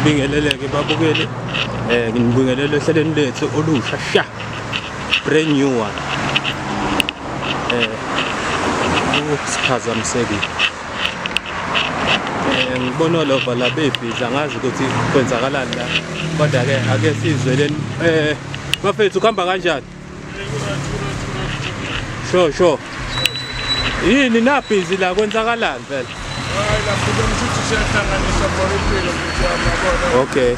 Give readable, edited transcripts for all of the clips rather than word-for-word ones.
Sibingelele-ke babukeli. Nginibingelele ehlelweni lethu olusha sha. Brand new one. Siphazamiseki. Ngibona lo vala bebhiza ngazi ukuthi kwenzakalani la. Kodwa ke ake sizweleni bafethu kuhamba kanjani? Sure. Yini na busy la kwenzakalani phela? Hayi lapho ukuthi siyahlanganisa impilo ukuthi amabona. Okay.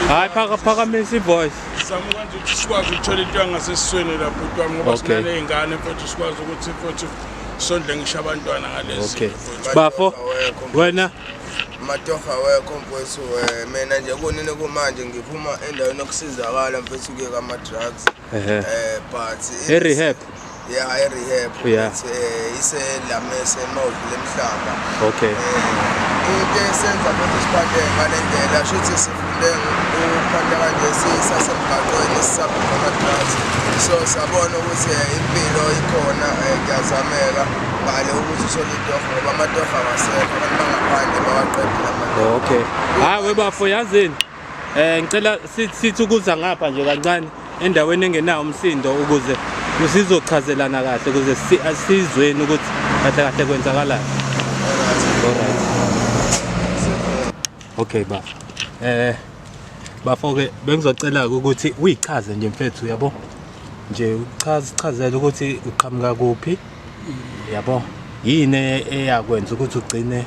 Hayi phakamisa ivoice. Samukwenza ukuthi sikwazi ukuthola into yangasesisweni lapho kwami ngoba sinale ingane futhi sikwazi ukuthi futhi sondle ngisho abantwana ngalezi. Okay. Bafo wena Matoha wekho mfowethu mina nje kunini kumanje ngiphuma endaweni yokusizakala mfethu kuye kama drugs but rehab rehab ise lamese mawuthi lemhlaba. Okay. Into esenza ukuthi siphande ngalendlela shothi sifunde ukuphanda kanje sisasemgaqweni sisapha ama drugs so sabona ukuthi impilo ikhona kuyazameka bale ukuthi usolidorho ngoba amadorho awasekho abantu bangaphandle bawaqedile amadorho. Okay. Hayi webafo yazini ngicela sithi ukuza ngapha nje kancane endaweni engenayo umsindo ukuze sizochazelana kahle ukuze sizweni ukuthi kahle kwenzakalani. Alright. Okay bafo. Bafo ke bengizocela ukuthi uyichaze nje mfethu yabo. Nje uchazele ukuthi uqhamuka kuphi. Yabo. Yini eyakwenza ukuthi ugcine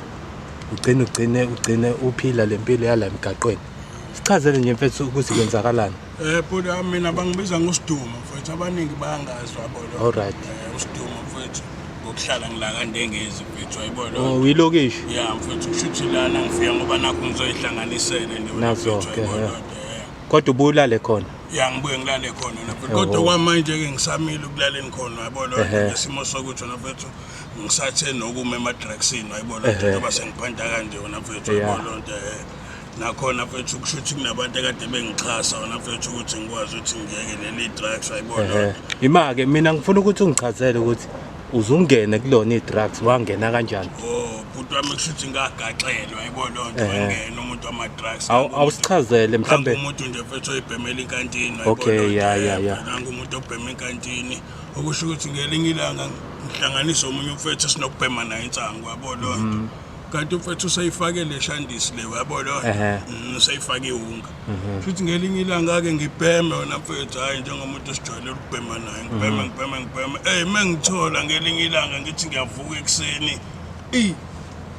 uphila lempilo yala emgaqweni. Sichazele nje mfethu ukuthi kwenzakalani. Bhuti mina bangibiza ngoSidumo mfethu abaningi bayangazi wabona. Alright. uSidumo mfethu ngokuhlala ngila kandengezi mfethu ayibona. Oh uyilokishi. Yeah mfethu kushuthi lana ngifika ngoba nakho ngizoyihlanganisela nazo ke. Kodwa ubulale khona. Yeah ngibuye ngilale khona mfethu kodwa kwamanje ke ngisamile ukulaleni khona ayibona ngesimo sokuthi mfethu ngisathe nokuma emadrugsini ayibona ngoba sengiphanda kanje wona mfethu ayibona nakhona mfethu kushuthi kunabantu ekade bengixhasa wona mfethu ukuthi ngikwazi ukuthi ngiyeke leli drugs ayibona. Ima-ke mina ngifuna ukuthi ungichazele ukuthi uzungene kulona i-drugs wangena kanjani. Bhuti wami kushuthi ngagaxelwa ayibona wangena umuntu wama-drugs. Awusichazele mhlambe. Umuntu nje mfethu oyibhemela inkantini ayibona. Okay yeah. Nangumuntu obhema inkantini okusho ukuthi ngelinye ilanga ngihlanganisa omunye umfethu esinokubhema naye insangu yabona. Kanti mfethu usayifake leshandisi le yabona usayifake iwunga futhi ngelinye ilanga ke ngibheme wona mfethu hayi njengomuntu osijwayele ukubhema naye ngibheme mengithola ngelinye ilanga ngithi ngiyavuka ekseni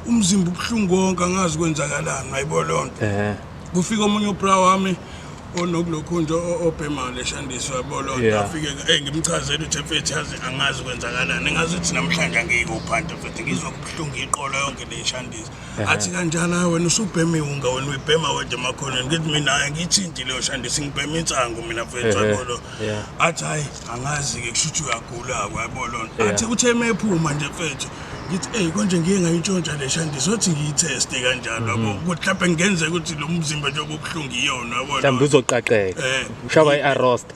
umzimba ubhlungu wonke angazi kwenzakalani ayibona kufika omunye ubra wami onokulokho nje obhema leshandisi yabona afike ngimchazela ukuthi mfethu yazi angazi kwenzakalani ngazi ukuthi namhlanje ngeke uphande mfethu ngizwa kubhlungu iqolo yonke leshandisi athi kanjani wena usubhema iwunga wena uyibhema wedwa emakhoneni ngithi mina ngithinti leyo shandisi ngibhema insangu mina mfethu yabona athi hayi angazi ke kushuthi uyagula yabona athi utheme ephuma nje mfethu ngithi konje ngiye ngayintshontsha leshandisi othi ngiyiteste kanjalo yabo ukuthi mhlawumbe ngenze ukuthi lo mzimba nje kubhlungu iyona yabona mhlawumbe uzoqaqeka ushawa i-arrost.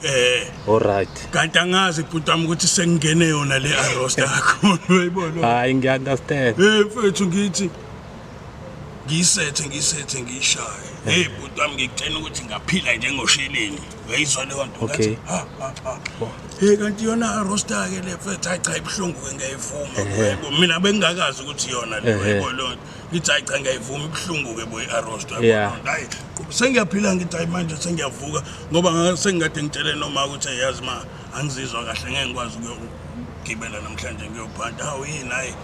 Alright. Kanti angazi bhuti wami ukuthi sengingene yona le arrost yakho uyayibona. Hayi ngiya-understand. Mfethu ngithi ngiyisethe ngiyishaye bhuti wami ngikutshela ukuthi ngaphila njengosheleni uyayizwa leyo nto ngathi kanti yona arrosta ke le mfethu hayi cha ibhlungu ke ngiyayivuma yebo mina bengingakazi ukuthi yona le uyayibona ngithi hayi cha ngiyayivuma ibhlungu ke boy arrosta yabona hayi sengiyaphila ngithi hayi manje sengiyavuka ngoba sengikade ngitshele noma ukuthi yazi ma angizizwa kahle ngeke ngikwazi ukugibela namhlanje ngiyophanda hawu yini hayi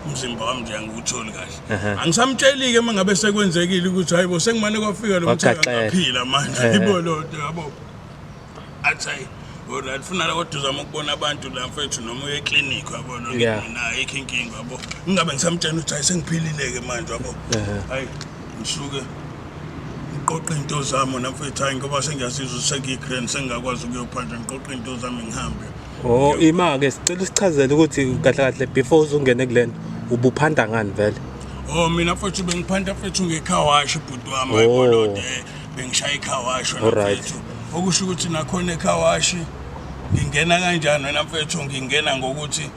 umzimba wami nje angikutholi kahle angisamtsheli ke mangabe sekwenzekile ukuthi hayibo sengimane kwafika lo muntu akaphila manje yibona yabo athi ora ufuna la kodwa uzama ukubona abantu la mfethu noma uye eclinic yabona mina ikinkinga yabo ngingabe ngisamtshela ukuthi hayi sengiphilile ke manje yabo hayi ngisuke ngiqoqa into zami na mfethu hayi ngoba sengiyasizwa sengikren sengakwazi ukuyophanda ngiqoqa into zami ngihambe. Ima-ke sicela usichazele ukuthi kahle before uzungene kulena ubuphanda ngani vele? Mina mfethu bengiphanda mfethu ngekhawashi bhuti wami ayibona bengishaya ikhawashi wena mfethu okusho ukuthi nakhona ekhawashi ngingena kanjani wena mfethu ngingena ngokuthi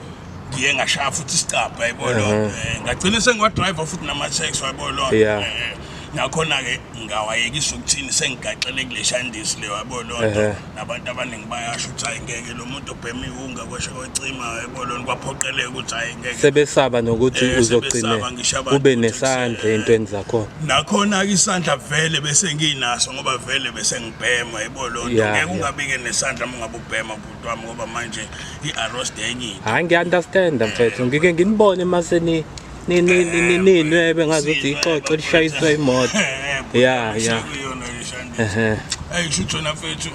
ngiye ngashaya futhi isicabha yayibona ngagcina sengiwadriver futhi nama-taxi wayibona Yeah. nakhona ke ngawayekisa ukuthini sengigaxele kule shandisi le wayibona nabantu abaningi bayasho ukuthi hayi ngeke lo muntu obhema iwunga kwasho kwecima wayibona kwaphoqeleka ukuthi hayi ngeke sebesaba nokuthi uzogcine sebesaba ngisho abantu ube ukuthi nesandla entweni zakhona. nakhona ke isandla vele bese nginaso ngoba vele bese ngibhema yayibona Yeah, ngeke ungabike nesandla uma ngabe ubhema bhuti wami ngoba manje i-arrest enye into. Hayi ngiya-understand mfethu ngike nginibone mase ninwebe ngazi ukuthi ixoxo lishayiswe imoto. Yeah. Hey shutho na mfethu.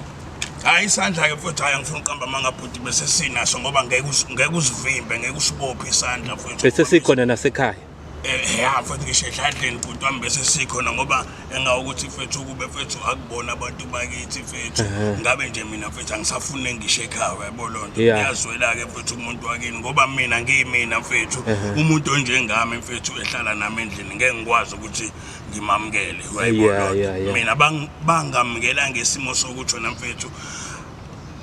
Hayi isandla ke futhi hayi ngifuna uqamba mangabhuti bese sinaso ngoba ngeke usivimbe ngeke usibophe isandla mfethu. Bese sikhona nasekhaya. Ya futhi ngisho edladleni bhuti wami bese sikhona ngoba engawukuthi mfethu kube mfethu akubona abantu bakithi mfethu ngabe nje mina mfethu angisafune ngisho ekhaya yayibona lonto ngiyazwela ke mfethu umuntu wakini ngoba mina ngiyimina mfethu umuntu onjengami mfethu ehlala nami endlini ngeke ngikwazi ukuthi ngimamukele wayibona mina bangamukela ngesimo sokuthi na mfethu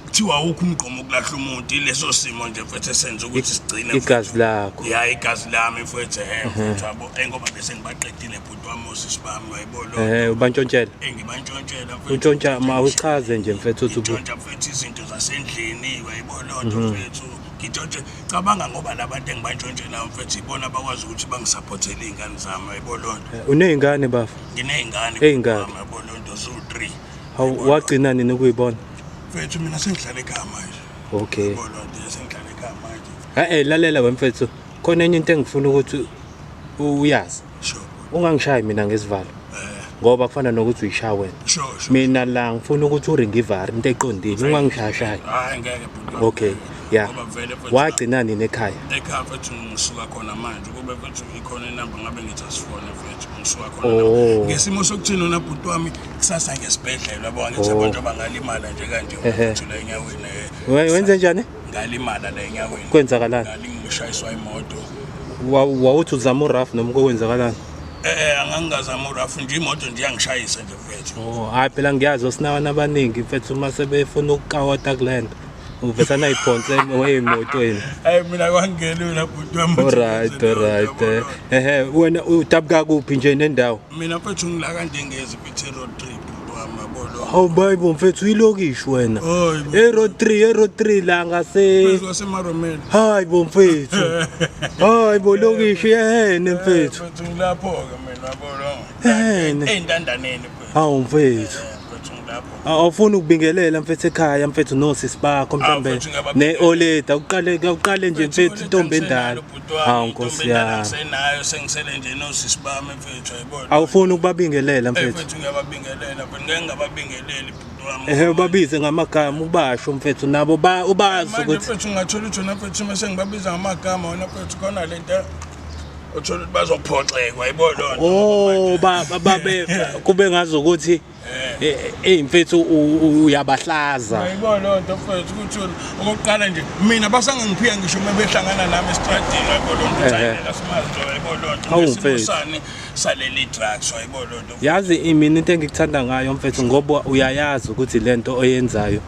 kuthiwa ukho umgqomo kulahla umuntu ileso simo nje mfethu esenza ukuthi sigcine igazi lakho. ya igazi lami mfethu mfethu yabo ngoba bese ngibaqedile bhuti wami osisi bami wayibona Ubantshontshela. Ngibantshontshela mfethu Untshontsha mawuchaze nje mfethu ukuthi ntshontsha mfethu izinto zasendlini wayibona mfethu ngitshontshe cabanga ngoba labantu engibantshontshela mfethu ibona bakwazi ukuthi bangisupportele izingane zami wayibona uneyingane bafu. Ngineyingane wayibona zo3. Wagcina nini ukuyibona? Mfethu mina sengihlala ekhaya manje. Okay. Wayibona sengihlala ekhaya manje. Lalela wemfethu khona enye into engifuna ukuthi uyazi. Sure. Ungangishayi mina ngesivalo. Ngoba kufana nokuthi uyishaya wena. Sure. Mina la ngifuna ukuthi uringe ivari into eqondile ungangishayashayi. Hayi ngeke bhuti. Okay. Yeah. Wagcina nini ekhaya? Ekhaya mfethu ngisuka khona manje kube mfethu ikhona inamba ngabe ngithi asifone mfethu ngisuka khona ngesimo sokuthini wona bhuti wami kusasa ngesibhedlela yabo ngithi abantu abangalimala nje kanje mfethu la enyaweni wenze njani? ngalimala la enyaweni. Kwenzakalani? Ngishayiswa imoto. Wawuthi uzama urafu noma kwenzakalani? Angangazama urafu nje imoto nje yangishayisa nje mfethu. Hayi phela ngiyazi osinawana abaningi mfethu uma sebefuna ukukawata kulento uvesa nayiphonse weyimotweni. Hayi mina kwangelula bhuti wami. Alright. Wena udabuka kuphi nje nendawo? Mina mfethu ngila kanje ngeze Peter Road 3 bhuti wami yabona. Hawu bayibo mfethu ilokishi wena. Road 3 la ngase. Ngasemaromeni. Hayi bo mfethu. Hayi bo lokishi yehene mfethu. Mfethu ngilapho ke mina yabona. Endandaneni mfethu. Hawu mfethu. Awufuna ukubingelela mfethu ekhaya mfethu nosisi bakho mhlambe neoleta uqale nje mfethu intombi endala. Hawu Nkosi yami. Senayo sengisele nje nosisi bami mfethu yayibona. Awufuna ukubabingelela mfethu. Mfethu ngiyababingelela but ngeke ngababingeleli bhuti wami. Ubabize ngamagama ubasho mfethu nabo ubazi ukuthi mfethu ngathola ukuthi mfethu mase ngibabiza ngamagama wona mfethu khona lento uthola ukuthi bazophoxeka wayibona. Babe kube ngazi ukuthi mfethu uyabahlaza. Ayibona lonto mfethu ukuthi okokuqala nje mina basangangiphiya ngisho uma behlangana nami estradini wayibona lonto tsayela simazo wayibona lonto ngisibusane saleli drugs wayibona lonto. Yazi mina into engikuthanda ngayo mfethu ngoba uyayazi ukuthi lento oyenzayo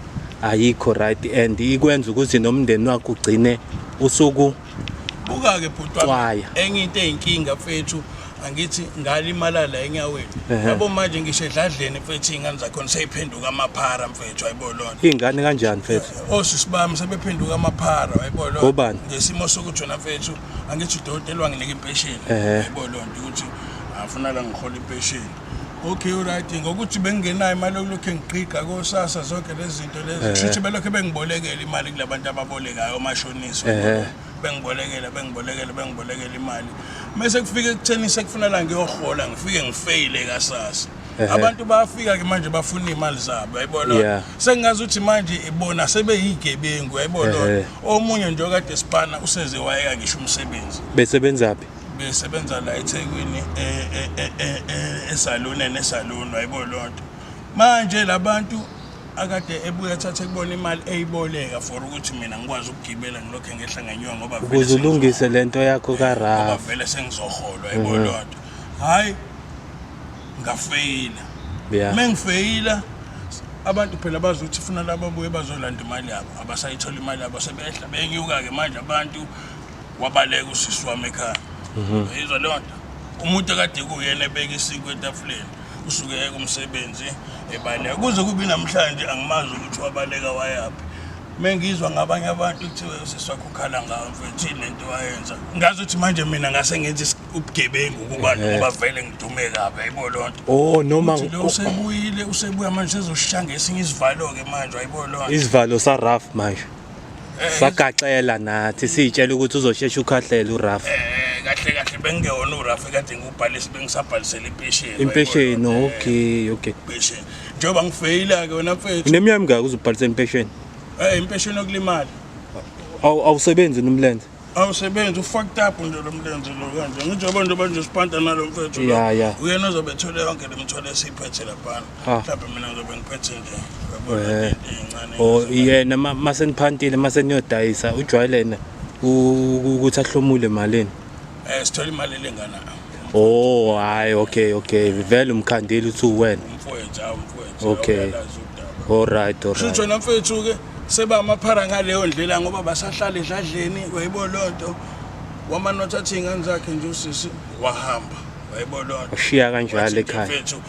ayikho right and ikwenza ukuthi nomndeni wakho ugcine usuku buka ke bhuti wami enye into eyinkinga mfethu angithi ngalimala la enyaweni yabo manje ngisho edladleni mfethu ingane zakhona seyiphenduka amaphara mfethu wayibona lonto. Ingane kanjani mfethu? Osisi bami sebephenduka amaphara wayibona lonto. Ngobani? Ngesimo sokuthi wona mfethu angithi udokotela wanginika impesheni wayibona lonto ukuthi afuna la ngihola impesheni. Okay alright ngokuthi bengenayo imali yokulokho engiqiqa kosasa zonke lezi zinto lezi futhi belokho bengibolekela imali kulabantu ababolekayo omashonisi bengibolekela imali mase kufika ekutheni sekufuna la ngiyohola ngifike ngifeyile kasasa. Abantu bayafika ke manje bafuna imali zabo yayibona sengazi ukuthi manje ibona sebeyigebengu yayibona omunye nje okade sipana useze wayeka ngisho umsebenzi besebenzaphi besebenza la eThekwini esaluni wayibona lonto manje labantu akade ebuya thathe kubona imali eyiboleka for ukuthi mina ngikwazi ukugibela ngilokho ngehla ngenywa ngoba vele uzulungise lento yakho kaRafa ngoba vele sengizoholwa yayibona lonto. Hayi ngafeyila mengifeyila abantu phela bazi ukuthi funa labo babuye bazolanda imali yabo abasayithola imali yabo sebehla benyuka ke manje abantu wabaleka usisi wami ekhaya yizwa leyo nto umuntu akade kuyena ebeka isiko etafuleni usuke umsebenzi ebaleka kuze kube namhlanje angimazi ukuthi wabaleka wayaphi mengizwa ngabanye abantu kuthiwe usisi wakho ukhala ngawo mfethu lento wayenza ngazi ukuthi manje mina ngase ngenza ubugebengu kubantu ngoba vele ngidume kabi ayibo lonto noma usebuya manje ezoshanga esinye isivalo ke manje ayibo lonto isivalo sa Raf manje sagaxela nathi sitshela ukuthi uzoshesha ukhahlela uRaf kahle bengewona uRaf kade ngubhalisa bengisabhalisela impesheni okay impesheni njengoba ngifeyila ke wena mfethu uneminyaka mingaki uzobhalisa impesheni impesheni yokulimala awusebenzi nomlenze awusebenzi ufucked up nje lo mlenze lo kanje ngijoba nje manje usipanta nalo mfethu uyena ozobe ethole yonke lemthole esiphethe lapha mhlawumbe mina ngizobe ngiphethe nje yena maseniphantile maseniyodayisa ujwayelena ukuthi ahlomule emalini sithola imali lengana hayi okay vele umkhandeli uthi uwena mfowethu okay alright shutho na mfethu ke seba amaphara ngaleyo ndlela ngoba basahlala edladleni wayibo lonto wamanothathi ingane zakhe nje usisi wahamba wayibo lonto ushiya kanjalo ekhaya mfethu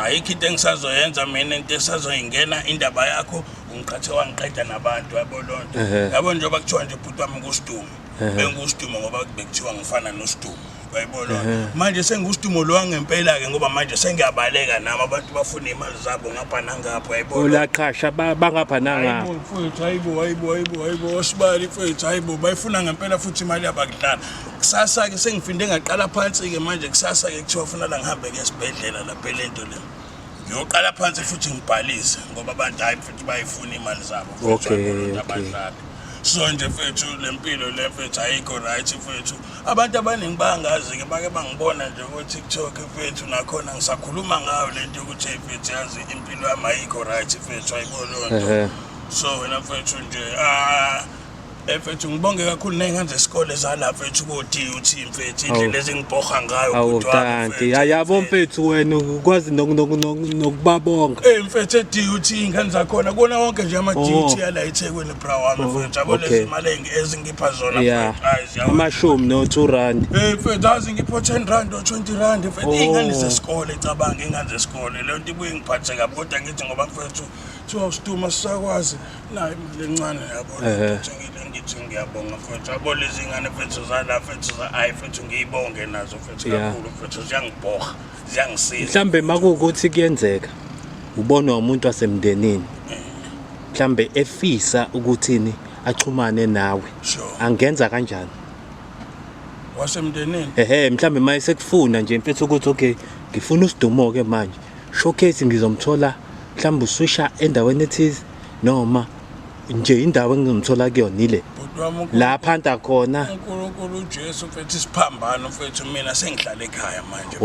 ayikho into engisazoyenza mina into esazoyingena indaba yakho ungiqhathe wangiqeda nabantu wayibo lonto yabo njengoba kuthiwa nje bhuti wami nguSidumo benguSidumo ngoba bekuthiwa ngifana noSidumo wayibona manje senguSidumo lo wangempela ke ngoba manje sengiyabaleka nami abantu bafuna imali zabo ngapha nangapha wayibona ulaqhasha bangapha nangapha mfowethu hayibo sibali mfowethu hayibo bayifuna ngempela futhi imali yabakudlala kusasa ke sengifinde ngaqala phansi ke manje kusasa ke kuthiwa ufuna la ngihambe ke esibhedlela lapha lento le ngiyoqala phansi futhi ngibhalise ngoba abantu hayi futhi bayifuna imali zabo okay so nje mfethu lempilo le mfethu ayikho right mfethu abantu abaningi bangazi ke bake bangibona nje ku TikTok mfethu nakhona ngisakhuluma ngayo lento ukuthi mfethu yazi impilo yami ayikho right mfethu ayibona so wena mfethu nje mfethu ngibonge kakhulu nezingane zesikole zalapha mfethu ko-DUT mfethu indlela ezingibhoga ngayo kanti yabo mfethu wena ukwazi nokubabonga mfethu e-DUT ingane zakhona kona wonke nje ama-DUT yala eThekwini Brawami mfethu yabo lezi imali ezingipha zona amashumi no-2 rand mfethu azi ngipho 10 rand or 20 rand mfethu iy'ngane zesikole cabanga iy'ngane zesikole leyo nto ibuye ngiphathe kabi kodwa ngithi ngoba mfethu kuthiwa uSidumo sisakwazi nayo imali encane yabo ngithi ngiyabonga mfethu yabo lezi ngane mfethu zala mfethu hayi mfethu ngiyibonge nazo mfethu kakhulu mfethu ziyangibhoga ziyangisiza mhlambe makuwukuthi kuyenzeka ubonwa umuntu wasemndenini mhlambe efisa ukuthini axhumane nawe angenza kanjani wasemndenini mhlambe maye sekufuna nje mfethu ukuthi okay ngifuna uSidumo ke manje showcase ngizomthola mhlambe ususha endaweni ethize noma nje indawo engizomthola kuyona ile lapha anta khona uNkulunkulu uJesu mfethu isiphambano mfethu mina sengihlala ekhaya manje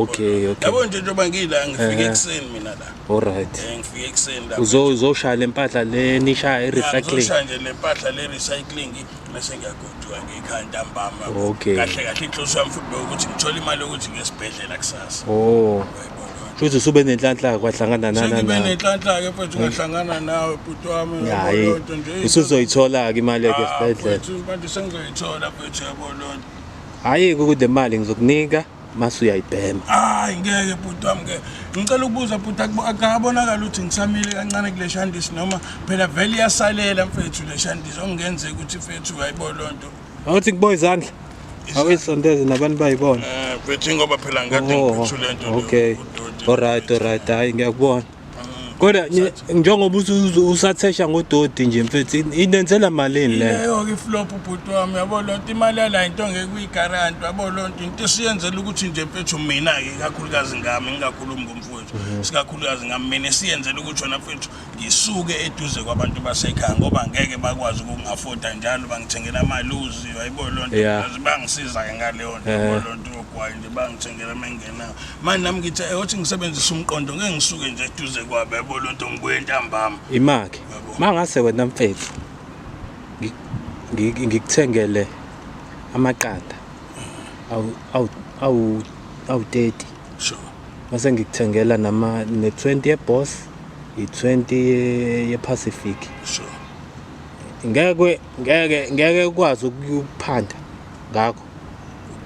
okay yabo nje njengoba ngila ngifike ekseni mina la alright ngifike ekseni la uzoshaya lempahla le nisha recycling uzoshaya nje lempahla le recycling bese ngiyagoduka ngekhaya ntambama kahle inhloso yami futhi ukuthi ngithola imali yokuthi ngesibhedlela kusasa futhi usube nenhlanhla kwahlangana nana sengibe nenhlanhla ke mfethu ngahlangana nawe bhuti wami yabonto nje usuzoyithola ke imali yake esibhedlela manje sengizoyithola mfethu yabonto hayi ukuthi imali ngizokunika mase uyayibhema ngeke bhuti wami ke ngicela ukubuza bhuti akabonakala ukuthi ngisamile kancane kule shandisi noma phela vele iyasalela mfethu le shandisi ongenzeka ukuthi mfethu uyayibonto awuthi ngiboya izandla awuyisondeze nabantu bayibona mfethu ngoba phela ngikade ngiphuthule lento okay alright hayi ngiyakubona kodwa njengoba usathesha ngododi nje mfethu inenzela malini le leyo ke flop ubhuti wami yabo lonto imali yala into ngeke uyigaranti yabo lonto into esiyenzela ukuthi nje mfethu mina ke kakhulukazi ngami ngingakhulumi ngomfowethu sikakhulukazi ngami mina siyenzela ukuthi wena mfethu ngisuke eduze kwabantu basekhaya ngoba ngeke bakwazi ukungafoda njalo bangithengela amaluzi yabo lonto bangisiza ke ngaleyo nto yabo lonto ogwayi nje bangithengela mengena manje nami ngithi uthi ngisebenzisa umqondo ngeke ngisuke nje eduze kwabe lonto ngibuye ntambama imaki mangase wena mfethu ngikuthengele amaqanda awu 30 sure mase ngikuthengela nama ne20 yeBoss i20 yePacific sure ngeke ukwazi ukuphanda ngakho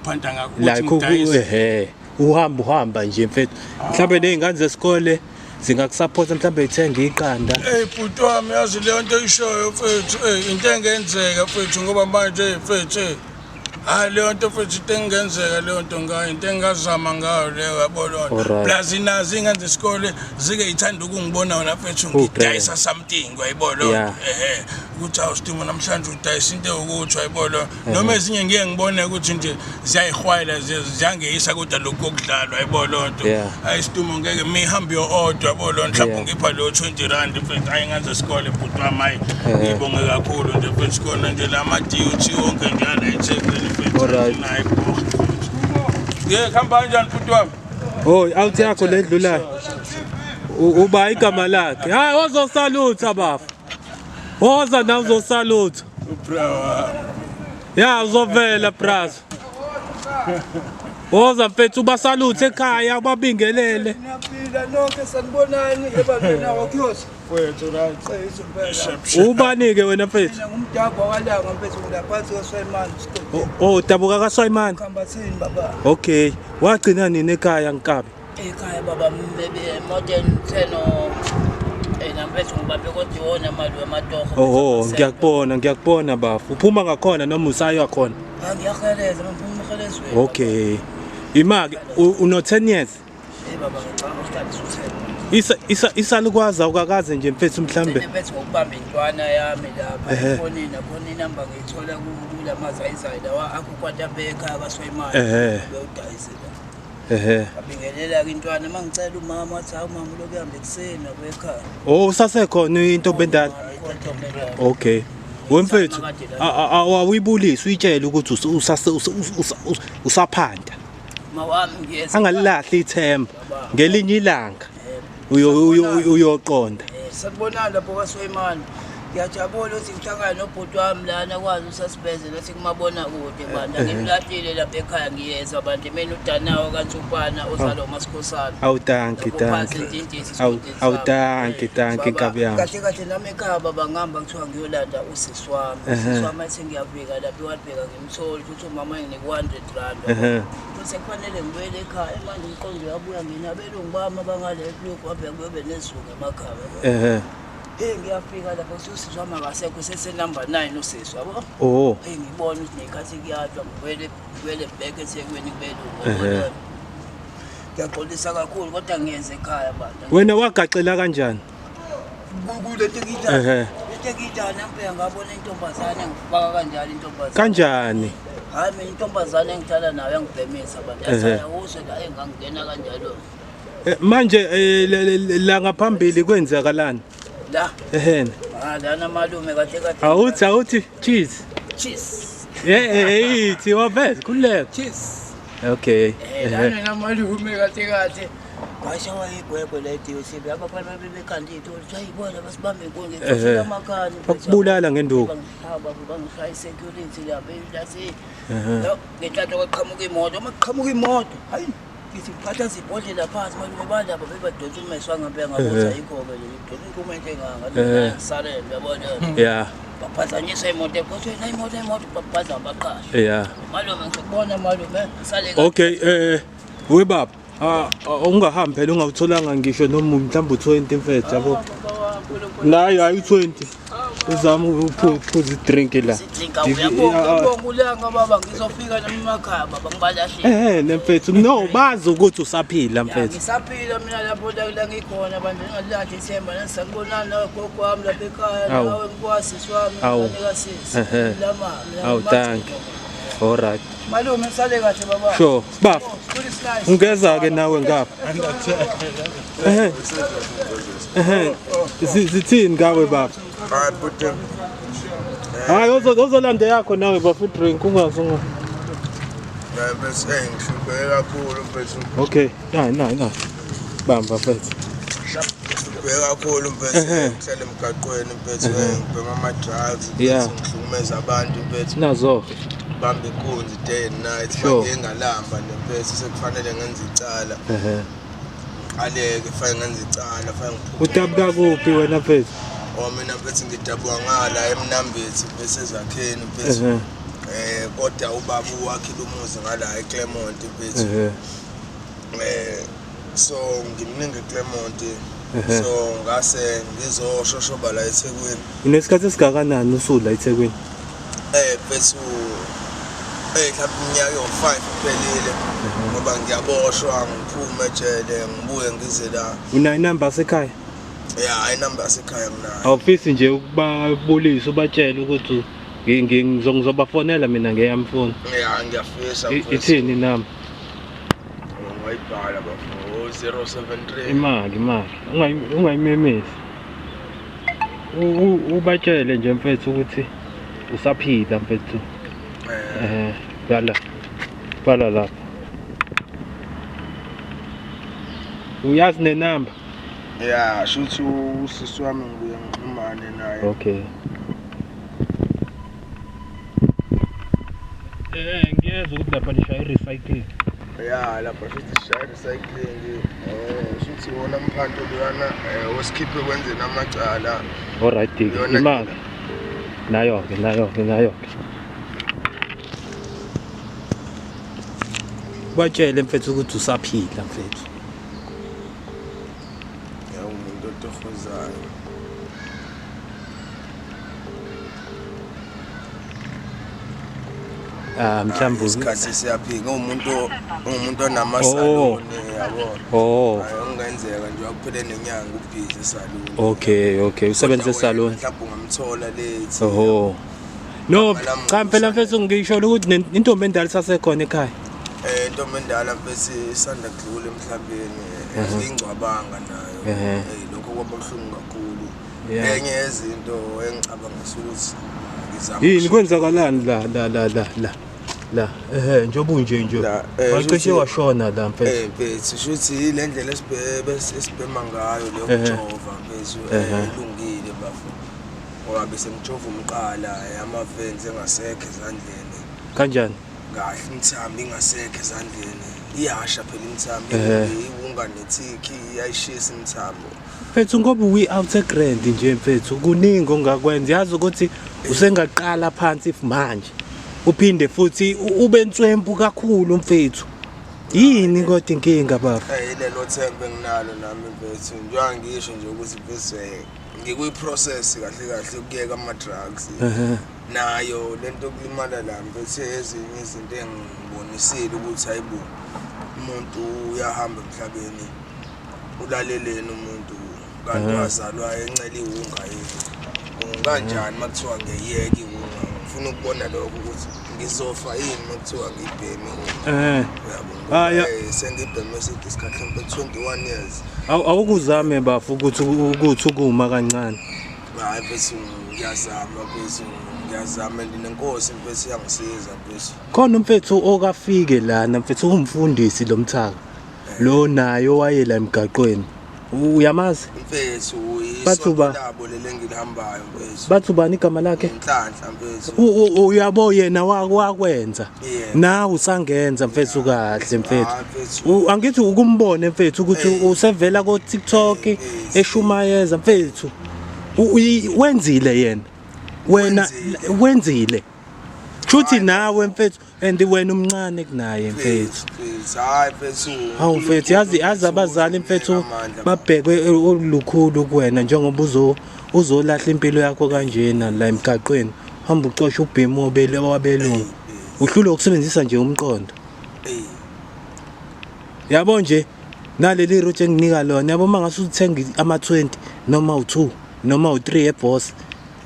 Phanda ngakho like ngidayise. uhamba nje mfethu mhlawumbe nezingane zesikole zingakusupport mhlawumbe ithenga iqanda Bhuti wami yazi leyo nto ishoyo mfethu into engenzeka mfethu ngoba manje mfethu leyo nto mfethu into engenzeka leyo nto ngayo into engazama ngayo leyo yabona plus nazi ingane zesikole zike ithanda ukungibona wena mfethu ngidayisa something wayibona ukuthi awusitimo namhlanje udayisa into ukuthi wayibona noma ezinye ngeke ngibone ukuthi nje ziyayihwayela ziyangeyisa kodwa lokho okudlalwa wayibona lonto ayisitumo ngeke mihambe yo-odwa yabona mhlawumbe ngipha lo 20 rand mfethu ayingane zesikole bhuti wami hayi ngibonge kakhulu nje mfethu khona nje lama-duty wonke njalo eThekwini. Alright. Yeah, khamba kanjani bhuti wami? Out yakho ledlulayo. Uba igama lakhe. Hayi ozosalutha bafu. Woza na uzosalutha. Ya uzovela brazo. Woza mfethu ubasaluthe ekhaya babingelele. Ngiyaphila nonke sanibonani ebantwini wakhosi. Wethu right. Ubani ke wena mfethu? Ngumdaba walanga mfethu ngilaphansi kwaSwayman. Dabuka kaSwayman. Khambathini baba. Okay. Wagcina nini ekhaya Nkabi? Ekhaya baba mbebe modern 10 namfethu ngibambe kodwa iwona imali wamatoho. Ngiyakubona bafu. Uphuma ngakhona noma usayo khona? Ngiyaheleza ngifuna uhelezwe. Okay. Imake uno 10 years? Baba ngicela uhlale Isalukwazi ukakaze nje mfethu mhlambe. Mfethu ngokubamba intwana yami lapha efonini khona inamba ngiyithola kula mazayizayi lawa akukwata ekhaya kaSwayman. Uyodayisa. Abingelela intwana mangicela umama wathi hawu mama lokhu ehamba ekseni akwekhaya. Usasekhona into bendala. Okay. Wemfethu awuyibulisi uyitshela ukuthi usaphanda. Mawami ngiyeza. Angalilahli ithemba. Ngelinye ilanga uyoqonda. Sakubonana lapho kaSwayman. Ngiyajabula ukuthi ngihlangane nobhuti wami lana kwazi ususpense nathi kumabona kude banda ngimlahlile lapha ekhaya ngiyeza bantu mina uDanawo kaNtsupana osalo Masikhosana. Awutanki Nkabi yami. Kahle nami ekhaya baba ngihamba kuthiwa ngiyolanda usisi wami. Usisi wami athi ngiyafika lapha wadbheka ngimtholi ukuthi umama nginike 100 rand. Bese kufanele ngibuyele ekhaya manje umqondo uyabuya nginabelungu bami abangale lokho wabheka kuyobe nesuku emakhaya. Ngiyafika lapho usisi wami akasekho sesenumber 9 usisi wabo. Ngibona ukuthi nekhathi kuyadwa ngibele back eThekwini kubelungu. Ngiyaxolisa kakhulu kodwa ngiyenze ekhaya banda. Wena wagaxela kanjani? Kule tekita. Tekita nampela ngabona intombazane ngifaka kanjalo intombazane. Kanjani? Hayi mina intombazane engithala nayo yangibhemisa banda. Yathaya uso la engangena kanjalo. Manje la ngaphambili kwenzakalani? La. Lana malume kade. Awuthi cheese. Ithi wabeza kuleko. Cheese. Okay. Lana malume kade. Basha wayibhwebhe letiwe sibe abafana bebekhandito sayibona basibambe inkonzo ethola amakhani. Bakubulala ngenduku. Bangishaya security lapha elasi. Lo ngenhlanhla kwaqhamuka imoto, maqhamuka imoto. Hayi. Ngithi ngiphatha izibhodlela phansi malume balapha bebadonsa umeswanga ngempela ngabuza yikho-ke le ngidonsa inkumente enganga ngisalele uyabona. Baphazanyisa imoto ephosweni la imoto babhaza baqasha. Malume ngizokubona malume sale. Okay we baba ungahambi phela ungawutholanga ngisho noma mhlawumbe u20 mfethu yabo. Nayo ayi 20. Uzama ukuphuza idrink la. Uyabonga ulanga baba ngizofika nami emakhaya baba ngibalashile. Nemfethu no bazi ukuthi usaphila mfethu. Ngisaphila mina lapho la ngikhona bantu ngalahle ithemba nasakubonana nagogo wami lapha ekhaya nawe ngikwasisi wami nganika sisi. Lama. Thank you. All right. Malume sale kahle baba. Sure. Baba. Ungeza ke nawe ngapha. Zithini ngawe baba? Hayi bhuti. Hayi ozolanda yakho nawe bafu drink ungazungu. Bese ngishubhe kakhulu mfethu. Okay. Hayi. Bamba mfethu. Ngishubhe kakhulu mfethu ngihlele emgaqweni mfethu ngibhema ama drugs ngihlukumeza abantu mfethu. Nazo. Bambe inkunzi day and night manje ngalamba nempesi sekufanele ngenze icala aleke fanele ngenze icala fanele utabuka kuphi wena mfethu mina mfethu ngidabula ngala eMnambithi bese zakheni mfethu kodwa ubaba wakhile umuzi ngala eClermont mfethu so ngimningi eClermont so ngase ngizoshoshoba la eThekwini. Unesikhathi esingakanani usula eThekwini? Mfethu mhlawumbe iminyaka yo-5 kuphelile ngoba ngiyaboshwa ngiphume ejele ngibuye ngize la. Unayo inamba yasekhaya? Ya, inamba yasekhaya nginayo. Awufisi nje ukubabulisa ubatshele ukuthi ngizobafonela mina ngeyami phone? Ya, ngiyafisa. Ithini inamba? Ungayibhala bafo 073. Imali ungayimemezi. Ubatshele nje mfethu ukuthi usaphila mfethu. Bhala lapha. Uyazi nenamba? Ya, shuthi usisi wami ngibuye ngixhumane naye. Okay. Ngiyezwa ukuthi lapha nishaya i-recycling. Ya, lapha shuthi sishaya recycling. Shuthi wona mphanto lwana wesikhiphe kwenzeni amacala. Alright, imali. Nayo. Batshele mfethu ukuthi usaphila mfethu. Ya, umuntu otohozayo. Mhlawumbe isikhathi siyaphika umuntu onamasaloni yabo. Ungenzeka nje akuphele nenyanga ubhizi esaloni. Okay, usebenza esaloni. Mhlawumbe ungamthola late. No, cha phela mfethu ngisho ukuthi intombi endala sasekhona ekhaya. Intombi endala mfethu isanda kudlula emhlabeni, ingcwabanga nayo. Lokho kwabuhlungu kakhulu. Enye yezinto engicabanga ukuthi yini kwenzakalani la njoba unje wacishe washona la mfethu. Mfethu shuthi le ndlela esibhema ngayo leyo kujova mfethu ilungile bafo. Ngoba bese ngijova umqala amavens engasekho ezandleni. Kanjani? Kahle imthambi ingasekho ezandleni. Iyasha phela imthambi iwunga nethiki iyayishisa imthambo. Mfethu ngoba we-out grand nje mfethu kuningi ongakwenza yazi ukuthi usengaqala phansi if manje uphinde futhi ube nswempu kakhulu mfethu. Yini kodwa inkinga baba? Lelo thembe nginalo nami mfethu njengoba ngisho nje ukuthi bese ngikuyi-process kahle ukuyeka ama-drugs. Nayo lento kulimala la mfethu ezinye izinto engibonisile ukuthi hayibo umuntu uyahamba emhlabeni ulaleleni umuntu kanti wazalwa encela iwunga yini. Kanjani makuthiwa ngiyeke iwunga? Ngifuna ukubona lokho ukuthi ngizofa yini makuthiwa ngibheme iwunga. Sengibheme isikhathi mbe 21 years. Awukuzame bafu ukuthi ukuma kancane. Hayi mfethu ngiyazama ndinenkosi mfethu iyangisiza mfethu. Khona mfethu okafike lana mfethu umfundisi lo Mthaka. Lo nayo wayela emgaqweni. Uyamazi? Mfethu labo lele ngihambayo mfethu. Bathi ubani igama lakhe? Nhlanhla mfethu. Uyabo yena wakwenza. Na usangenza mfethu kahle mfethu. Angithi ukumbone mfethu ukuthi usevela ko TikTok eshumayeza mfethu. Wenzile yena. Wena wenzile. Chuthi nawe mfethu and wena umncane kunaye mfethu. Hayi mfethu. Hawu mfethu yazi abazali mfethu babhekwe olukhulu kuwena njengoba uzolahla impilo yakho kanjena la emgaqweni. Hamba ucosha ubhemu wabelungu. Uhlule ukusebenzisa nje umqondo. Yabo nje naleli route enginika lona yabo mangase uthenga ama-20 noma u2 noma u3 eboss.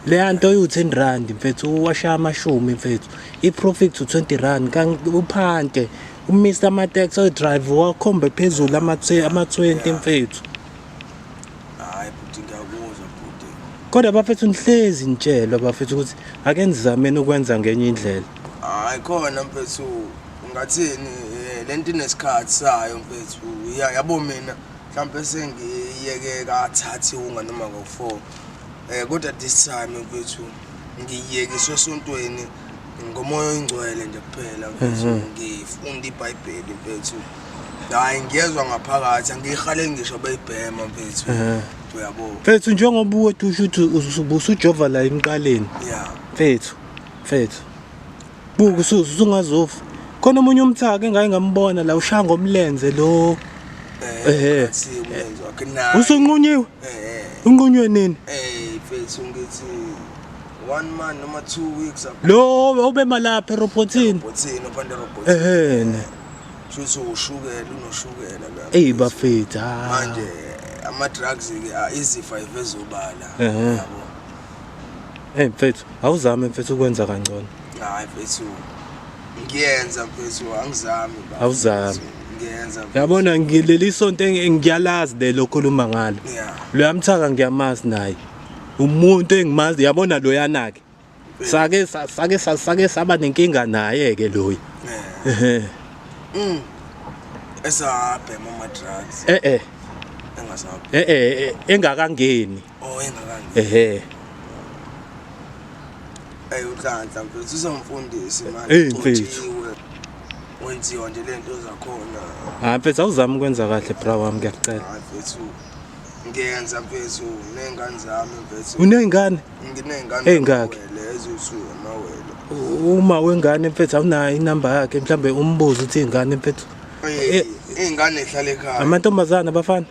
Le nto uyi10 rand mfethu washa amashumi mfethu. I-profit u20 rand kan uphante uMr Matex odrive wakhombe phezulu ama-20 mfethu. Hayi futhi ngiyakuzwa futhi. Kodwa bafethu nihlezi nitshela bafethu ukuthi ake nizameni ukwenza ngenye indlela. Hayi khona mfethu ungathini lento inesikhathi sayo mfethu. Yabo mina mhlawumbe sengiyeke kathathu unga noma ngo4. Kodwa this time mfethu ngiyekiswe esontweni ngomoya oyingcwele nje kuphela mfethu ngifunda iBhayibheli mfethu hayi ngiyezwa ngaphakathi angihale ngisho beyibhema mfethu uyabo Mfethu njengoba uthi usho ukuthi ubusujova la emqaleni yeah mfethu buku usungazofa khona umunye umthaka engaye ngambona la ushaya ngomlenze lo ngathi umenzo akena usunqunyiwe unqunywe nini mfethu ngithi 1 month noma 2 weeks ago lo ubema lapha erobothini bothini opanda robot Shuthi ushukela unoshukela la bafethu manje ama drugs ke izifo ivezobala yabo mfethu awuzame mfethu ukwenza kangcono hayi mfethu ngiyenza mfethu angizami awuzami ngiyenza yabona ngileli sonto ngiyalazi lelo khuluma ngalo lo yamthaka ngiyamazi naye umuntu engimazi yabona lo yanake sake saba nenkinga naye ke loyi esabhema ama drugs engasabhe engakangeni engakangeni uthanda mfethu uzomfundisi manje utshiwe wenziwa nje lento zakhona mfethu awuzami ukwenza kahle bra wami ngiyacela mfethu ngiyenza mfethu nengane zami mfethu unengane nginengane engakhe lezo amawele uma wengane mfethu awunayo inamba yakhe mhlambe umbuzo uthi ingane mfethu ingane ihlala ekhaya amantombazana abafana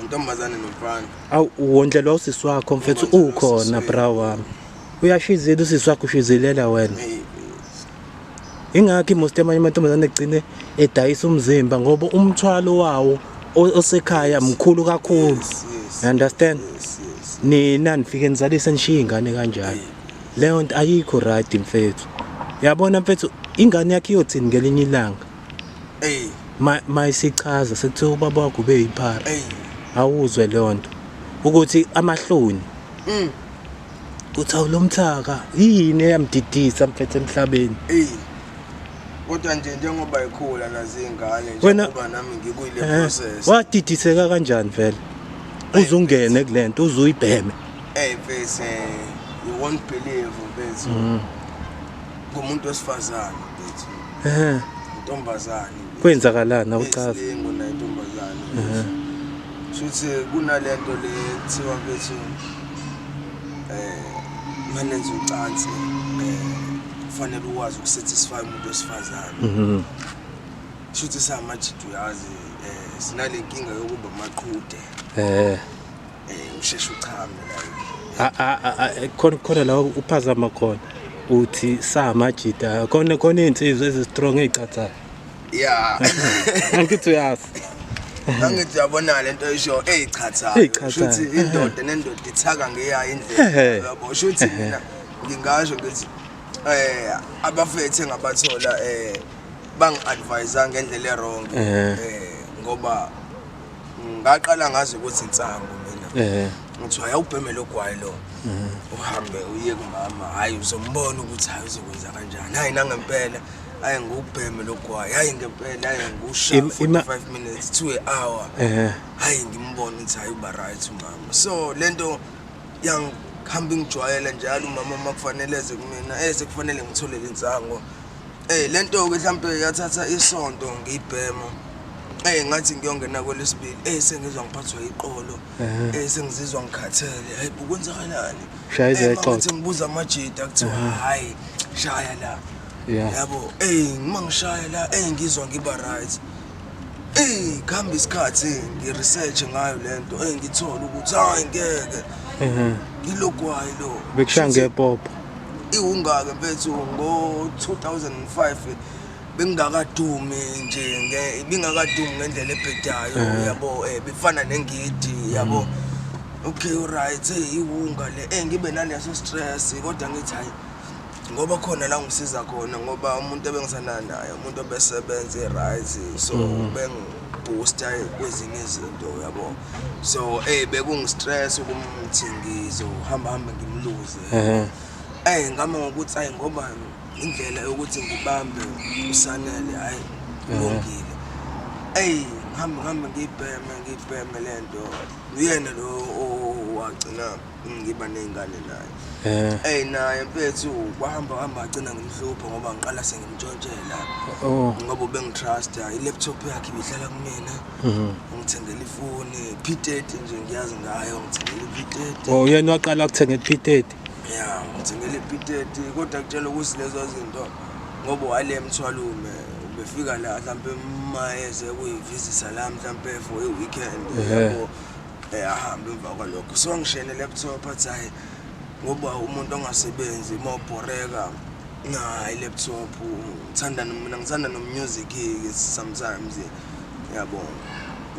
intombazane nomfana awu uwondlelwa usisi wakho mfethu ukhona bra wami uyashizela usisi wakho ushizelela wena ingakho most amanye amantombazane egcine edayisa umzimba ngoba umthwalo wawo osekhaya mkhulu kakhulu you understand nina nifike nizalise nishiya ingane kanjalo leyo nto ayikho right mfethu yabona mfethu ingane yakhe iyothini ngelinye ilanga mayisichaza sekuthiwa ubaba wakho ube yiphara awuzwe leyo nto ukuthi amahloni uthi awulomthaka yini eyamdidisa mfethu emhlabeni kodwa nje njengoba ikhula nazi ingane njengoba nami ngikuyile process wadidiseka kanjani vele uzungene kulento uzuyibheme mfethu you won't believe mfethu ngumuntu wesifazane mfethu intombazane kwenzakalana awuchaza ngona intombazane shuthi kunalento le kuthiwa mfethu manenza ucansi kufanele ukwazi ukusatisfy umuntu wesifazane shuthi samajidu yazi sinale nkinga yokuba maqhude usheshe uchame la khona la uphazama khona uthi samajida khona insizwe ezistrong ezicathayo yeah angithi uyazi angithi yabona lento esho ezicathayo shuthi indoda nendoda ithaka ngeyayo indlela yabo shuthi mina ngingasho ngithi abafethu ngabathola bangi-advise ngendlela errong ngoba ngaqala ngazi ukuthi insangu mina ngithi ayawubheme logwayi lo uhambe uye kumama hayi uzombona ukuthi hayi uzokwenza kanjani hayi nangempela hayi ngubheme logwayi hayi ngempela hayi ngusha 45 minutes to an hour hayi ngimbona ukuthi hayi uba right umama so lento yang khamba ngijwayela njalo umama makufanele eze kumina kufanele ngitholele insango lento ke mhlambe yathatha isonto ngiyibhema ngathi ngiyongena kwelesibili sengizwa ngiphathwa iqolo sengizizwa ngikhathele hayi ukwenzakalani ngathi ngibuza amajida kuthiwa hayi shaya la yabo ngimangishaya la ngizwa ngiba right khamba isikhathi ngiresearch ngayo lento ngithola ukuthi hayi ngeke ilogwayi lo bekushaya ngepopo iwungake mfethu ngo 2005 bengakadumi nje ibingakadumi ngendlela ebhedayo yabo befana nengidi yabo okay right iwunga le ngibe naleso stress kodwa ngithi hayi ngoba khona la ngisiza khona ngoba umuntu ebengisana naye umuntu obesebenza right so bengiboosta kwezinye izinto yabo so bekungistress ukuthi ngizohamba ngimluze ngama ngokuthi hayi ngoba indlela yokuthi ngibambe usanele hayi kulungile ngihambe ngibheme lento uyena lo wagcina ngiba nezingane naye naye mfethu kwahamba agcina ngimhlupha ngoba ngiqala sengimtshontshela ngoba bengitrust i-laptop yakhe ibihlala kumina ngithengela ifoni P30 nje ngiyazi ngayo ngithengela P30 yena waqala ukuthenga P30 ngithengela P30 kodwa kutshela ukuthi lezo zinto ngoba wale mthwalume befika la mhlambe mayeze kuyivisitor la mhlambe for a weekend yabo ahamba emva kwalokho so ngishene laptop athi hayi ngoba umuntu ongasebenzi mawubhoreka i-laptop mina ngithanda no music sometimes yabo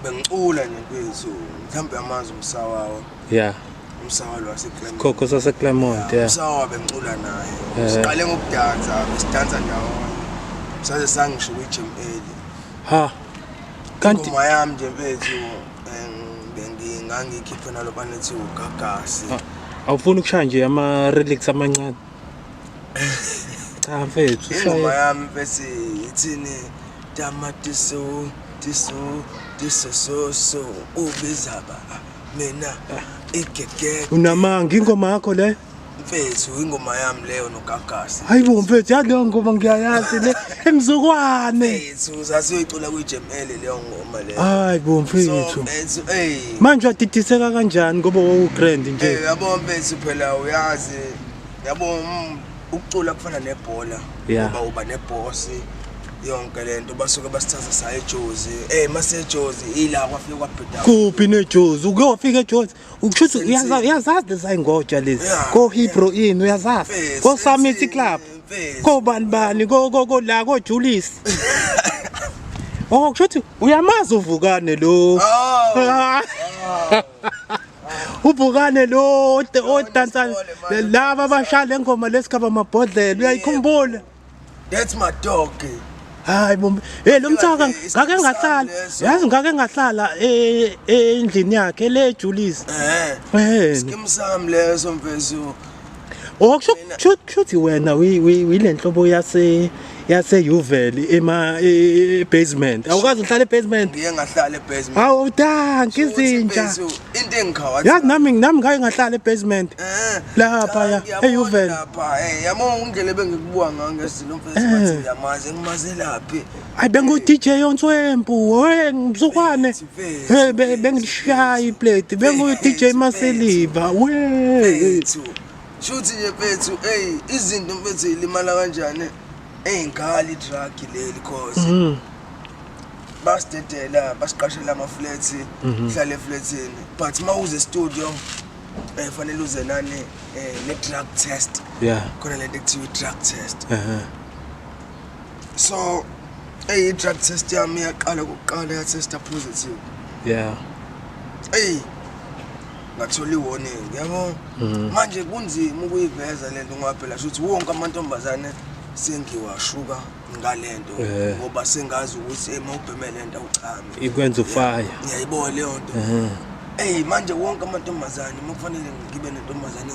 bengicula nje mfethu mhlambe amazi umsawawa umsawa lo waseClermont Khokho saseClermont umsawa bengicula naye siqale ngokudansa besidansa ndawonye saze sangisho kwi-GML kanti ngoma yami nje mfethu ngangikhiphe nalo banethi ugagasi awufuni ukushaya nje ama-relics amancane cha mfethu ingoma yami bese ithini tamatiso so ubizaba mina igege unamanga ingoma yakho le mfethu ingoma yami leyo nogagasi hayibo mfethu yaleyo ngoma ngiyayazi le emzukwane mfethu sasiyicula kwi-GML leyo ngoma leyo hayibo mfethu manje wadidiseka kanjani ngoba wawugrand nje yabo mfethu phela uyazi yabo ukucula kufana nebhola ngoba uba nebhosi yonke lento basuke basithatha saye eJozi mase eJozi ila kwafika kwabheda kuphi neJozi ukuyofika eJozi ukushuthi uyazazi lesayingoja lezi ko Hebrew Inn uyazazi ko Summit Club ko bani ko la ko Julius kushuthi uyamazi uvukane lo ubukane lo odansa laba abashaya ngoma lesikaba amabhodlela uyayikhumbula that's my dog hayi bombe lo mthaka ngake ngahlala endlini yakhe le Julius skimsam leso mfethu kushuthi wena uyilenhlobo yase Uveli basement awukazi uhlala ebasement ngiye ngahlala ebasement hawu danki izinja into engikhawathi yazi nami ngake ngahlala ebasement lapha eUveli lapha yamo undlela bengikubuka ngayo ngesilo mfethu bathi ngiyamazi ngimazelaphi hayi bengu DJ Yonswempu ngibuzukwane bengishaya iplate bengu DJ Maseliva shuthi nje mfethu izinto mfethu ilimala kanjani engali drug leli cause basitedela basiqashela ama-flats hlala eflatini but mawuze studio fanele uze nani ne-drug test khona lento ekuthiwa i-drug test so i-drug test yami kokuqala yatesta positive ngathola i-warning yabo manje kunzima ukuyiveza lento ngoba phela shuthi wonke amantombazane sengiwashuka ngalento ngoba sengazi ukuthi emawubheme lento awuchame ikwenza ufaya ngiyayibona leyo nto manje wonke amantombazane makufanele ngibe nentombazane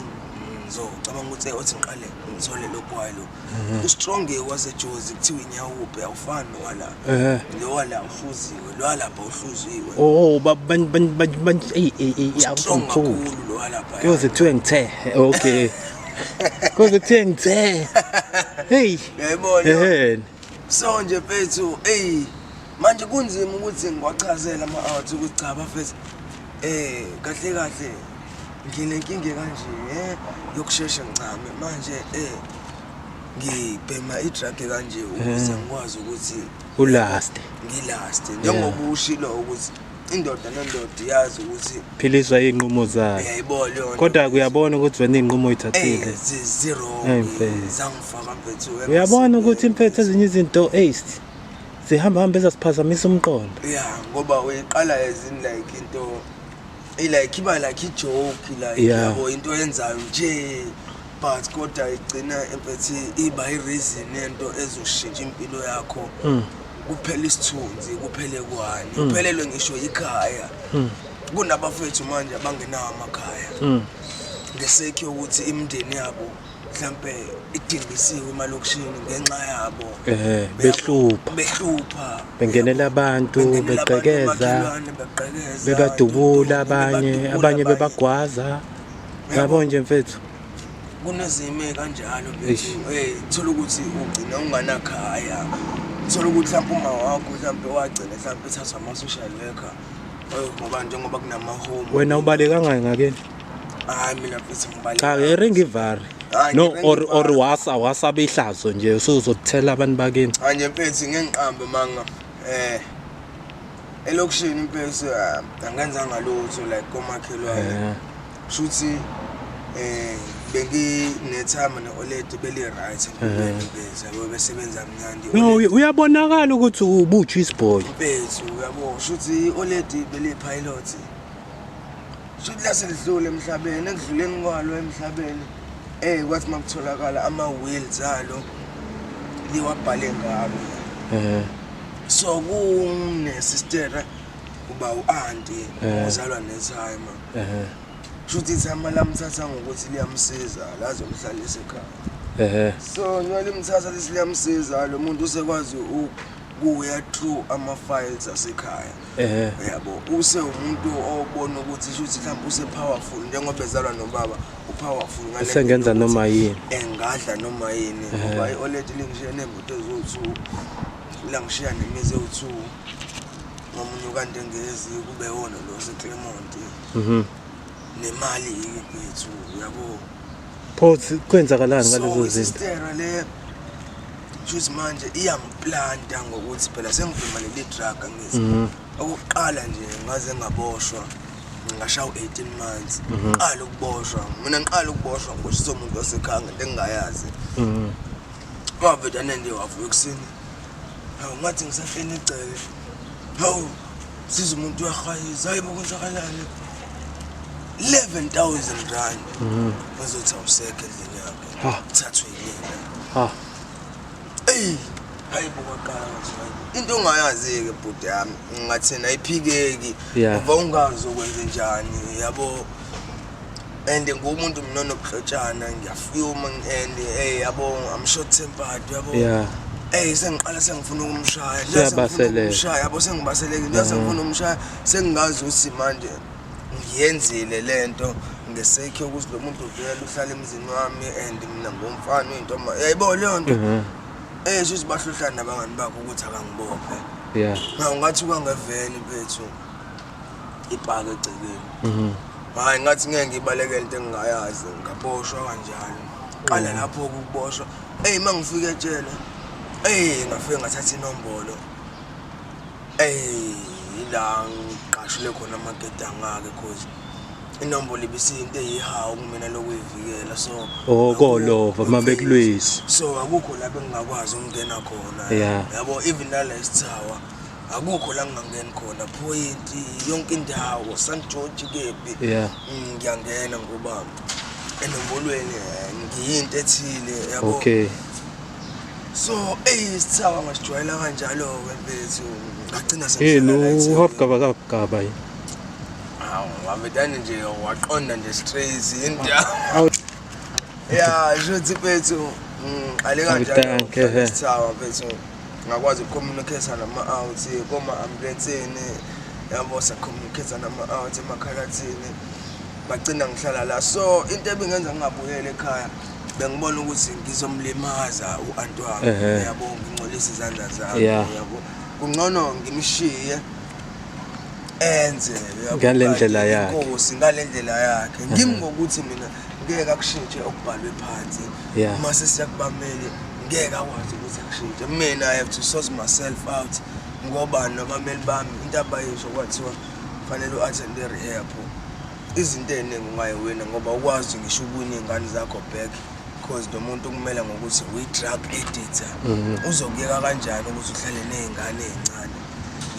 ngizocabanga ukuthi othi ngiqale ngithole lokwayo ustrong waseJozi kuthiwa inyawuphe awufani nowala lowala uhluziwe lowalapha uhluziwe awukhulu lowalapha kuyoze kuthiwe ngithe okay kuyoze kuthiwe ngithe yayibona so nje mfethu manje kunzima ukuthi ngiwachazela ama-out ukuthi cha bafethu kahle nginenkinga kanje yokushesha ngicame manje ngibhema i-drug kanje ukuze ngikwazi ukuthi ngilast njengoba ushilo ukuthi indoda nendoda yazi ukuthi philiswa inqumo zayo yayibona leyo kodwa kuyabona ukuthi wena inqumo uyithathile zero zangifaka mfethu uyabona ukuthi impethu ezinye izinto zihamba ezasiphazamisa umqondo ngoba uyiqala as in like into like iba like ijoke like yabo into yenzayo nje but kodwa igcina empethu iba i-reason into ezoshintsha impilo yakho kuphela isithunzi kuphele kwani uphelelwe ngisho ikhaya kunabafethu manje abangenawo amakhaya ngeseke ukuthi imindeni yabo mhlambe idingisiwe emalokishini ngenxa yabo behlupha bengenela abantu beqhekeza bebadubula abanye bebagwaza yabo nje mfethu kunezime kanjalo bethu thola ukuthi ugcina unganakhaya thola ukuthi mhlawumbe uma wakho mhlawumbe wagcina mhlawumbe ethatha ama-social worker ngoba njengoba kunama-home wena ubale kangaki ngakeni hayi mina mfethu ngibale cha eringivari no or wasa behlazo nje usuzothela abantu bakini hayi nje mfethu ngengiqambe manga elokishini mfethu angenzanga lutho like komakhelwane shuthi benginethama no-olede beli-right yabo besebenza mnandi no uyabonakala ukuthi ubutsha isibhoyi mfethu uyabo shuthi i-olede beli-pilot shuthi laselidlule emhlabeni ekudluleni kwalo emhlabeni kwathi makutholakala ama-wheels alo liwabhale ngalo so kunesistera uba u-anti uzalwa netime shuthi ithama lamthatha ngokuthi liyamsiza lazomhlalisa ekhaya so njengoba limthatha lisi liyamsiza lo muntu usekwazi ukuya through ama-files asekhaya yabo use umuntu obona ukuthi shuthi mhlawumbe use-powerful njengoba ezalwa nobaba u-powerful sengenza noma yini engadla noma yini ngoba i-oledi lingishiye neemoto eziwu-2 langishiya nemizi ewu-2 ngomunye ukande ngezi kube wona lo seClermont nemali yethu yabo phothi kwenzakalani ngalezo zinto sistera le juice manje iyamplanta ngokuthi phela sengivuma leli drug ngithi okuqala nje ngaze ngaboshwa ngashaya 18 months qala ukuboshwa mina ngiqala ukuboshwa ngosho umuntu wasekhaya ngento engayazi wavela nende wavuka ekseni hawu ngathi ngisahleni icele hawu siza umuntu uyahayiza hayibo kwenzakalani 11,000 rand bazothi awusekho endlini yakhe thathwe yini hayibo kwaqala nje into ongayazi ke bhuti yami ngathena iphikeki uva ungazi ukwenza njani yabo and ngumuntu mina nokuhlotshana ngiyafuma and yabo I'm short tempered yabo sengiqala sengifuna ukumshaya yabo sengibaseleke nje sengifuna umshaya sengingazi ukuthi manje ngiyenzile lento ngesekho ukuthi lo muntu uvela uhlala emzini wami and mina ngomfana uyintoma yayibo leyo nto shuthi bahluhlana nabangani bakho ukuthi akangibophe ngathi kwangeveni bethu ibhaka egcekeni hayi ngathi ngeke ngibalekele into engingayazi ngaboshwa kanjalo qala lapho ukuboshwa mangifika etshela ngafike ngathatha inombolo ila ngiqashule khona amagetanga ke cause inombolo ibisinto eyihawu kumina lokuyivikela so kolova mabekulwisi so akukho la bengingakwazi ukungena khona yabo even la isithawa akukho la ngingangena khona point yonke indawo St George kephi ngiyangena ngoba enombolweni ngiyinto ethile yabo so isithawa ngasijwayela kanjalo ke mfethu ngagcina sengihlala uhapgaba yini wamedani nje waqonda nje stress indawo shuthi bethu ale kanjalo isithawa bethu ngakwazi ukucommunicate nama-out koma-ambulanseni yabo sa-communicate nama-out emakhalathini bagcina ngihlala la so into ebingenza ngingabuyela ekhaya bengibona ukuthi ngizomlimaza u-anti wami yabo ngingcolisa izandla zami yabo kungcono ngimshiye enze ngale ndlela yakhe inkosi ngale ndlela yakhe ngimngokuthi mina ngeke akushintshe okubhalwe phansi mase siyakubamele ngeke akwazi ukuthi akushintshe mina I have to sort myself out ngoba nabameli bami into abayisho kwathiwa kufanele u-attend rehab izinto eziningi ungayiwina ngoba ukwazi ngisho ubuyini ingane zakho back because nomuntu kumele ngokuthi uyi-drug editor uzokuyeka kanjani ukuthi uhlale nezingane ezincane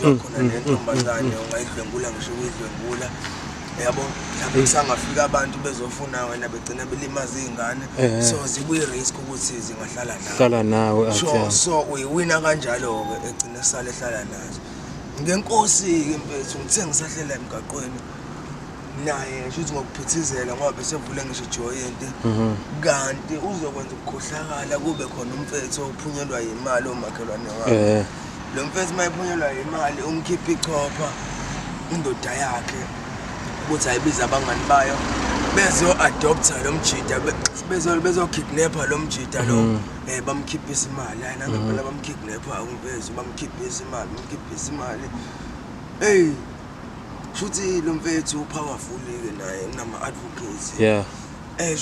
khona nentombazane ungayidlwengula ngisho ukuyidlwengula yabo mhlawumbe kusangafika abantu bezofuna wena begcina belimaza izingane so zikuyi-risk ukuthi zingahlala nawe so uyiwina kanjalo ke egcina sale hlala nazo ngenkosi ke mfethu ngithe ngisahlela emgaqweni naye shuthi ngokuphithizela ngoba bese vule ngisho joint kanti uzokwenza ukukhohlakala kube khona umfethu ophunyelwa imali omakhelwane wakhe lo mfethu mayiphunyelwa imali umkhipha ichopha indoda yakhe ukuthi ayibiza abangani bayo bezo-adopta lo mjida bezo-kidnapper lo mjida lo bamkhiphisa imali hayi nangempela bamkidnapper umfethu bamkhiphisa imali hey shuthi lo mfethu powerful-ke naye unama-advocates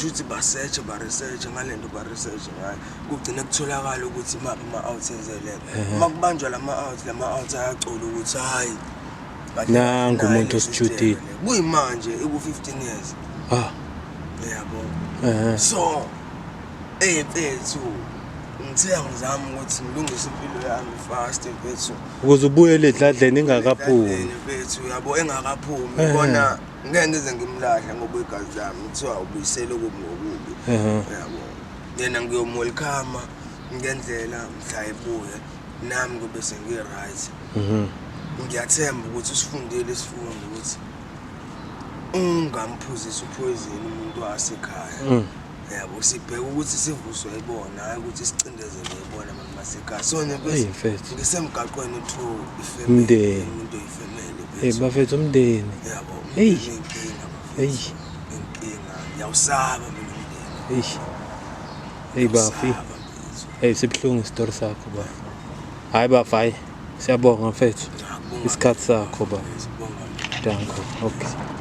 shuthi ba-research ngalento ba-research ngayo kugcine kutholakala ukuthi imaphi ama-outs enzeleka uma kubanjwa lama-outs ayacula ukuthi hhayi nangu umuntu osijudile kuyimanje iku-15 years yabo so mfethu ngithe angizama ukuthi ngilungise impilo yami fast mfethu ukuze ubuyele edladleni ingakaphumi mfethu yabo engakaphumi kona ngeke ngize ngimlahle ngoba igazi lami kuthiwa ubuyisele okubi ngokubi yabo yena ngiyomwelcome ngendlela mhla ebuye nami kube sengi-right ngiyathemba ukuthi usifundile isifundo ukuthi ungamphuzisi uphoyizeni umuntu wasekhaya yabo sibheka ukuthi sivuswe ibona hayi ukuthi sicindezele ibona abantu basekhaya so mfethu ngisemgaqweni to ifamily umuntu oyifamily bafethu umndeni yabo inkinga ngiyawusaba mina umndeni bafi sibuhlungu isitori sakho ba hayi bafayi siyabonga mfethu isikhathi sakho ba danko okay